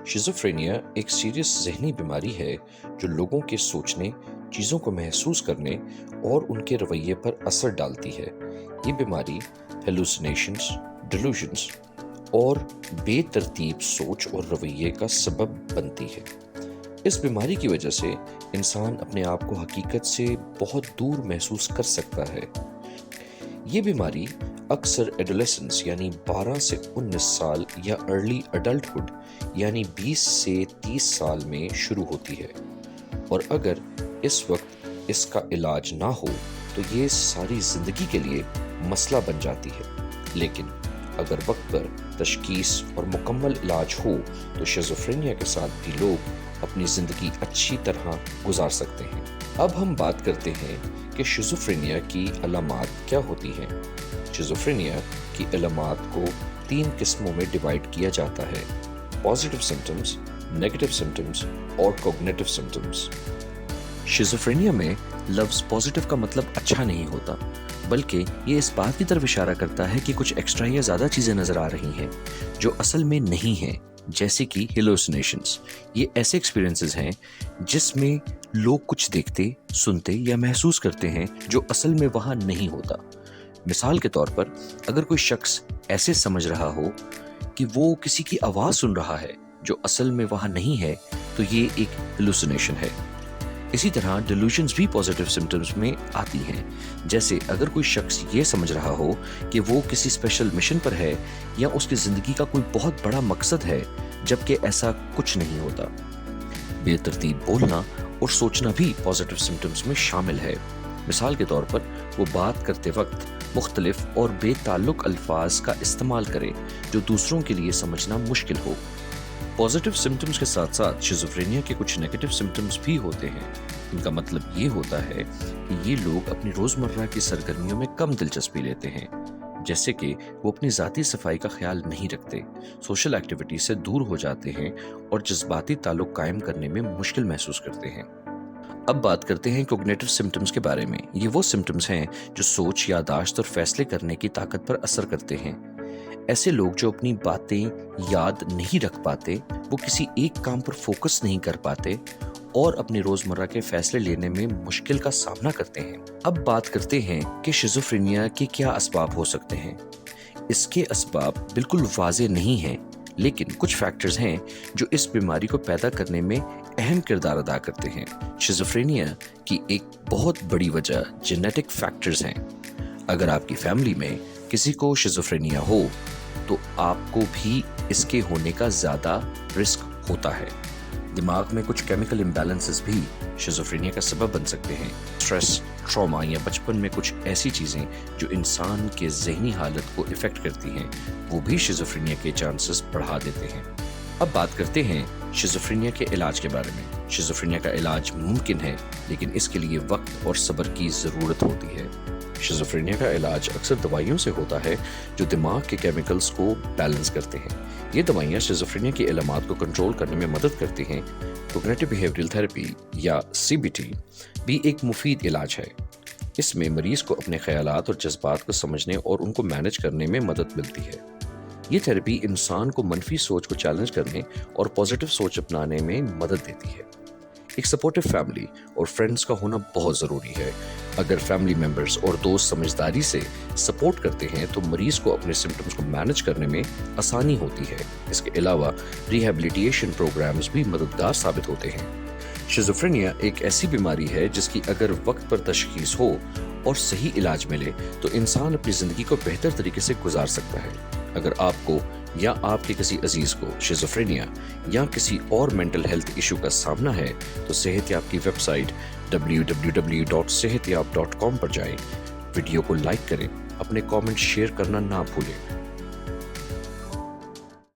Schizophrenia एक serious ज़हनी बीमारी है जो लोगों के सोचने, चीज़ों को महसूस करने और उनके रवैये पर असर डालती है। ये बीमारी हेलुसिनेशंस, डिल्यूजन्स और बेतरतीब सोच और रवैये का सबब बनती है। इस बीमारी की वजह से इंसान अपने आप को हकीकत से बहुत दूर महसूस कर सकता है। ये बीमारी अक्सर एडोलेसेंस यानी 12 से 19 साल या अर्ली अडल्टहुड यानी 20 से 30 साल में शुरू होती है और अगर इस वक्त इसका इलाज ना हो तो ये सारी ज़िंदगी के लिए मसला बन जाती है। लेकिन अगर वक्त पर तशखीस और मुकम्मल इलाज हो तो शिज़ोफ्रेनिया के साथ भी लोग अपनी ज़िंदगी अच्छी तरह गुजार सकते हैं। अब हम बात करते हैं कि शिज़ोफ्रेनिया की अलामात क्या होती हैं। शिज़ोफ्रेनिया की अलामात को 3 किस्मों में डिवाइड किया जाता है: पॉजिटिव सिम्टम्स, नेगेटिव सिम्टम्स और कॉग्निटिव सिम्टम्स। शिज़ोफ्रेनिया में लफ्ज़ पॉजिटिव का मतलब अच्छा नहीं होता, बल्कि ये इस बात की तरफ इशारा करता है कि कुछ एक्स्ट्रा या ज़्यादा चीज़ें नज़र आ रही हैं जो असल में नहीं हैं, जैसे कि हेलुसिनेशंस। ये ऐसे एक्सपीरियंसेस हैं जिसमें लोग कुछ देखते, सुनते या महसूस करते हैं जो असल में वहाँ नहीं होता। मिसाल के तौर पर, अगर कोई शख्स ऐसे समझ रहा हो कि वो किसी की आवाज़ सुन रहा है जो असल में वहाँ नहीं है, तो ये एक हेलुसिनेशन है। इसी तरह डिल्यूजन्स भी पॉजिटिव सिम्टम्स में आती हैं, जैसे अगर कोई शख्स ये समझ रहा हो कि वो किसी स्पेशल मिशन पर है या उसकी ज़िंदगी का कोई बहुत बड़ा मकसद है, जबकि ऐसा कुछ नहीं होता। बेतरतीब बोलना और सोचना भी पॉजिटिव सिम्टम्स में शामिल है। मिसाल के तौर पर, वो बात करते वक्त मुख्तलिफ और बेताल्लुक अल्फाज का इस्तेमाल करे जो दूसरों के लिए समझना मुश्किल हो। पॉजिटिव सिम्टम्स के साथ साथ शिज़ोफ्रेनिया के कुछ नेगेटिव सिम्टम्स भी होते हैं। इनका मतलब ये होता है कि ये लोग अपनी रोज़मर्रा की सरगर्मियों में कम दिलचस्पी लेते हैं, जैसे कि वो अपनी ज़ाती सफाई का ख्याल नहीं रखते, सोशल एक्टिविटी से दूर हो जाते हैं और जज्बाती ताल्लुक कायम करने में मुश्किल महसूस करते हैं। अब बात करते हैं कॉग्निटिव सिम्टम्स के बारे में। ये वो सिम्टम्स हैं जो सोच, याददाश्त और फैसले करने की ताकत पर असर करते हैं। ऐसे लोग जो अपनी बातें याद नहीं रख पाते, वो किसी एक काम पर फोकस नहीं कर पाते और अपनी रोज़मर्रा के फैसले लेने में मुश्किल का सामना करते हैं। अब बात करते हैं कि शिज़ोफ्रेनिया के क्या असबाब हो सकते हैं। इसके असबाब बिल्कुल वाज़ेह नहीं हैं, लेकिन कुछ फैक्टर्स हैं जो इस बीमारी को पैदा करने में अहम किरदार अदा करते हैं। शिज़ोफ्रेनिया की एक बहुत बड़ी वजह जेनेटिक फैक्टर्स हैं। अगर आपकी फैमिली में किसी को शिज़ोफ्रेनिया हो तो आपको भी इसके होने का ज़्यादा रिस्क होता है। दिमाग में कुछ केमिकल इम्बैलेंसेस भी शिज़ोफ्रेनिया का सबब बन सकते हैं। स्ट्रेस, ट्रॉमा या बचपन में कुछ ऐसी चीज़ें जो इंसान के ज़हनी हालत को इफ़ेक्ट करती हैं, वो भी शिज़ोफ्रेनिया के चांसेस बढ़ा देते हैं। अब बात करते हैं शिज़ोफ्रेनिया के इलाज के बारे में। शिज़ोफ्रेनिया का इलाज मुमकिन है, लेकिन इसके लिए वक्त और सब्र की ज़रूरत होती है। शिज़ोफ्रेनिया का इलाज अक्सर दवाइयों से होता है जो दिमाग के केमिकल्स को बैलेंस करते हैं। ये दवाइयाँ शिज़ोफ्रेनिया की अलामात को कंट्रोल करने में मदद करती हैं। कॉग्निटिव बिहेवियरल थेरेपी या CBT भी एक मुफीद इलाज है। इसमें मरीज़ को अपने ख़यालात और जज्बात को समझने और उनको मैनेज करने में मदद मिलती है। ये थेरेपी इंसान को मनफी सोच को चैलेंज करने और पॉजिटिव सोच अपनाने में मदद देती है। एक सपोर्टिव फैमिली और फ्रेंड्स का होना बहुत ज़रूरी है। अगर फैमिली मेम्बर्स और दोस्त समझदारी से सपोर्ट करते हैं तो मरीज़ को अपने सिम्टम्स को मैनेज करने में आसानी होती है। इसके अलावा रिहैबिलिटेशन प्रोग्राम्स भी मददगार साबित होते हैं। शिज़ोफ्रेनिया एक ऐसी बीमारी है जिसकी अगर वक्त पर तशखीस हो और सही इलाज मिले तो इंसान अपनी ज़िंदगी को बेहतर तरीके से गुजार सकता है। अगर आपको या आपके किसी अजीज़ को शिज़ोफ्रेनिया या किसी और मेंटल हेल्थ इशू का सामना है तो सेहतयाब की वेबसाइट www.sehetyab.com पर जाएं, वीडियो को लाइक करें, अपने कमेंट शेयर करना ना भूलें।